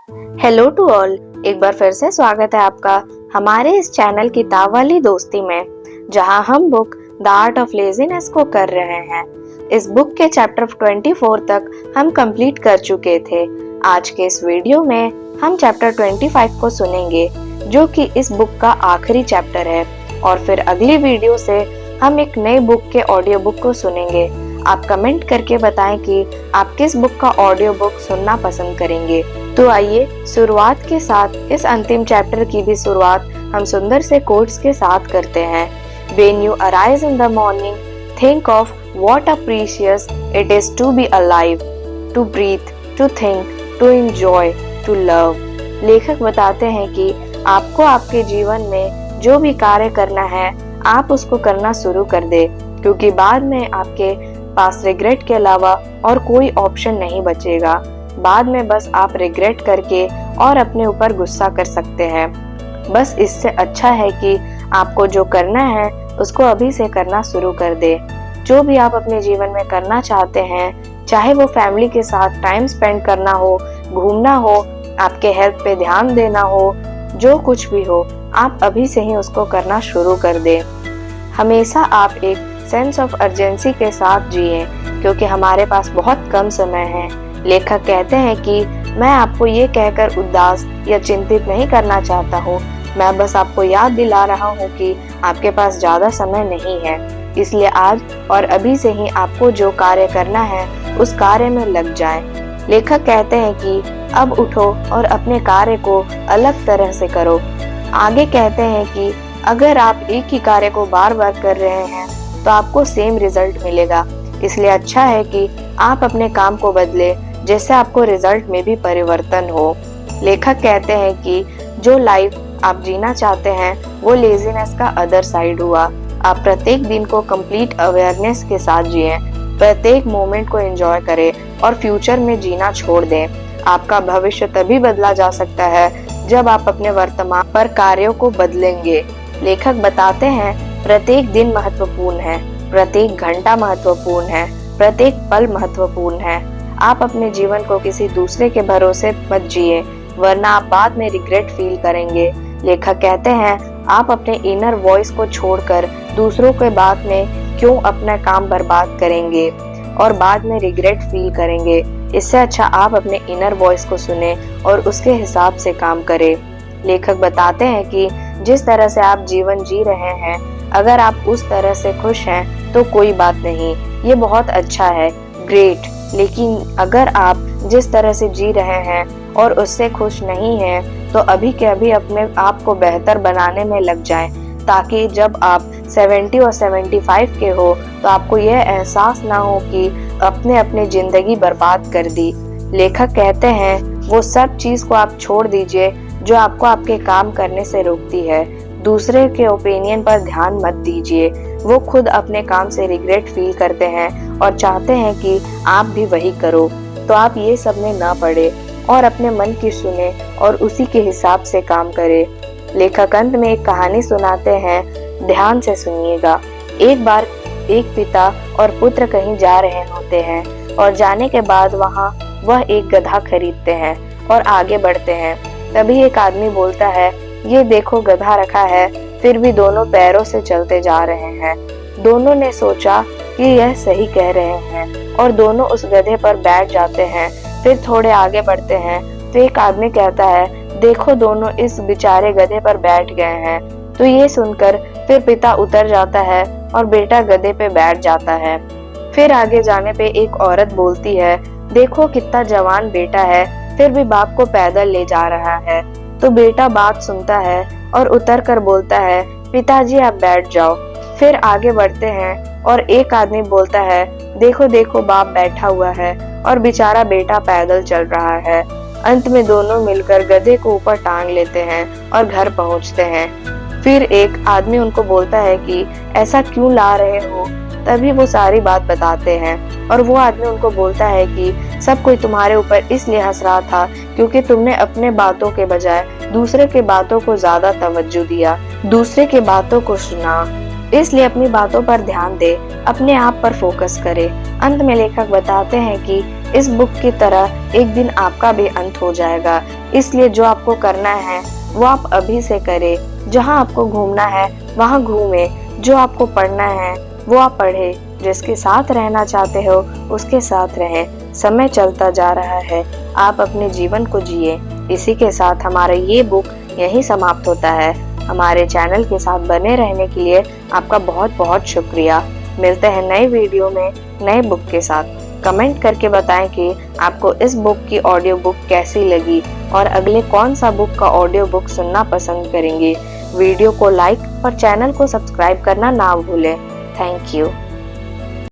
Hello to all. एक बार फिर से स्वागत है आपका हमारे इस चैनल किताब वाली दोस्ती में, जहां हम book the art of laziness को कर रहे हैं। इस बुक के चैप्टर 24 तक हम कंप्लीट कर चुके थे। आज के इस वीडियो में हम चैप्टर 25 को सुनेंगे, जो कि इस बुक का आखिरी चैप्टर है, और फिर अगली वीडियो से हम एक नई बुक के ऑडियो बुक को सुनेंगे। आप कमेंट करके बताएं कि आप किस बुक का ऑडियो बुक सुनना पसंद करेंगे। तो आइए शुरुआत के साथ इस अंतिम चैप्टर की भी शुरुआत हम सुंदर से कोट्स के साथ करते हैं। When you arise in the morning, think of what a precious it is to be alive, to breathe, to think, to enjoy, to love। लेखक बताते हैं कि आपको आपके जीवन में जो भी कार्य करना है, आप उसको करना शुरू कर दे, क्योंकि बाद में आपके पास रिग्रेट के अलावा और कोई ऑप्शन नहीं बचेगा। बाद में बस आप रिग्रेट करके और अपने ऊपर गुस्सा कर सकते हैं। बस इससे अच्छा है कि आपको जो करना है उसको अभी से करना शुरू कर दे। जो भी आप अपने जीवन में करना चाहते हैं, चाहे वो फैमिली के साथ टाइम स्पेंड करना हो, घूमना हो, आपके हेल्थ पे ध्यान देना हो, जो कुछ भी हो, आप अभी से ही उसको करना शुरू कर दे। हमेशा आप एक सेंस ऑफ अर्जेंसी के साथ जिए, क्योंकि हमारे पास बहुत कम समय है। लेखक कहते हैं कि मैं आपको ये कहकर उदास या चिंतित नहीं करना चाहता हूँ, मैं बस आपको याद दिला रहा हूँ कि आपके पास ज्यादा समय नहीं है। इसलिए आज और अभी से ही आपको जो कार्य करना है उस कार्य में लग जाएं। लेखक कहते हैं कि अब उठो और अपने कार्य को अलग तरह से करो। आगे कहते हैं कि अगर आप एक ही कार्य को बार बार कर रहे हैं तो आपको सेम रिजल्ट मिलेगा। इसलिए अच्छा है कि आप अपने काम को बदले, जिससे आपको रिजल्ट में भी परिवर्तन हो। लेखक कहते हैं कि जो लाइफ आप जीना चाहते हैं वो लेजीनेस का अदर साइड हुआ। आप प्रत्येक दिन को कंप्लीट अवेयरनेस के साथ जिएं, प्रत्येक मोमेंट को एंजॉय करें और फ्यूचर में जीना छोड़ दें। आपका भविष्य तभी बदला जा सकता है जब आप अपने वर्तमान पर कार्यों को बदलेंगे। लेखक बताते हैं प्रत्येक दिन महत्वपूर्ण है, प्रत्येक घंटा महत्वपूर्ण है, प्रत्येक पल महत्वपूर्ण है। आप अपने जीवन को किसी दूसरे के भरोसे मत जिए, वरना आप बाद में रिग्रेट फील करेंगे। लेखक कहते हैं आप अपने इनर वॉइस को छोड़कर दूसरों के बात में क्यों अपना काम बर्बाद करेंगे और बाद में रिग्रेट फील करेंगे। इससे अच्छा आप अपने इनर वॉइस को सुने और उसके हिसाब से काम करें। लेखक बताते हैं कि जिस तरह से आप जीवन जी रहे हैं, अगर आप उस तरह से खुश हैं तो कोई बात नहीं, ये बहुत अच्छा है, ग्रेट। लेकिन अगर आप जिस तरह से जी रहे हैं और उससे खुश नहीं हैं, तो अभी के अभी अपने आप को बेहतर बनाने में लग जाएं, ताकि जब आप 70 और 75 के हो तो आपको यह एहसास ना हो कि अपने अपनी जिंदगी बर्बाद कर दी। लेखक कहते हैं वो सब चीज को आप छोड़ दीजिए जो आपको आपके काम करने से रोकती है। दूसरे के ओपिनियन पर ध्यान मत दीजिए। वो खुद अपने काम से रिग्रेट फील करते हैं और चाहते हैं कि आप भी वही करो। तो आप ये सब में ना पड़े और अपने मन की सुने और उसी के हिसाब से काम करें। लेखक अंत में एक कहानी सुनाते हैं, ध्यान से सुनिएगा। एक बार एक पिता और पुत्र कहीं जा रहे होते हैं और जाने के बाद वहाँ वह एक गधा खरीदते हैं और आगे बढ़ते हैं। तभी एक आदमी बोलता है, ये देखो गधा रखा है, फिर भी दोनों पैरों से चलते जा रहे हैं। दोनों ने सोचा कि यह सही कह रहे हैं और दोनों उस गधे पर बैठ जाते हैं। फिर थोड़े आगे बढ़ते हैं तो एक आदमी कहता है, देखो दोनों इस बेचारे गधे पर बैठ गए हैं। तो ये सुनकर फिर पिता उतर जाता है और बेटा गधे पे बैठ जाता है। फिर आगे जाने पे एक औरत बोलती है, देखो कितना जवान बेटा है, फिर भी बाप को पैदल ले जा रहा है। तो बेटा बात सुनता है और उतर कर बोलता है, पिताजी आप बैठ जाओ। फिर आगे बढ़ते हैं और एक आदमी बोलता है, देखो देखो बाप बैठा हुआ है और बेचारा बेटा पैदल चल रहा है। अंत में दोनों मिलकर गधे को ऊपर टांग लेते हैं और घर पहुंचते हैं। फिर एक आदमी उनको बोलता है कि ऐसा क्यों ला रहे हो। तभी वो सारी बात बताते हैं और वो आदमी उनको बोलता है कि सब कोई तुम्हारे ऊपर इसलिए हंस रहा था क्योंकि तुमने अपने बातों के बजाय दूसरे के बातों को ज्यादा तवज्जो दिया, दूसरे के बातों को सुना। इसलिए अपनी बातों पर ध्यान दे, अपने आप पर फोकस करे। अंत में लेखक बताते हैं कि इस बुक की तरह एक दिन आपका भी अंत हो जाएगा, इसलिए जो आपको करना है वो आप अभी से करे। जहाँ आपको घूमना है वहाँ घूमे, जो आपको पढ़ना है वो आप पढ़े, जिसके साथ रहना चाहते हो उसके साथ रहे। समय चलता जा रहा है, आप अपने जीवन को जिए। इसी के साथ हमारा ये बुक यहीं समाप्त होता है। हमारे चैनल के साथ बने रहने के लिए आपका बहुत बहुत शुक्रिया। मिलते हैं नए वीडियो में नए बुक के साथ। कमेंट करके बताएं कि आपको इस बुक की ऑडियो बुक कैसी लगी और अगले कौन सा बुक का ऑडियो बुक सुनना पसंद करेंगे। वीडियो को लाइक और चैनल को सब्सक्राइब करना ना भूलें। Thank you.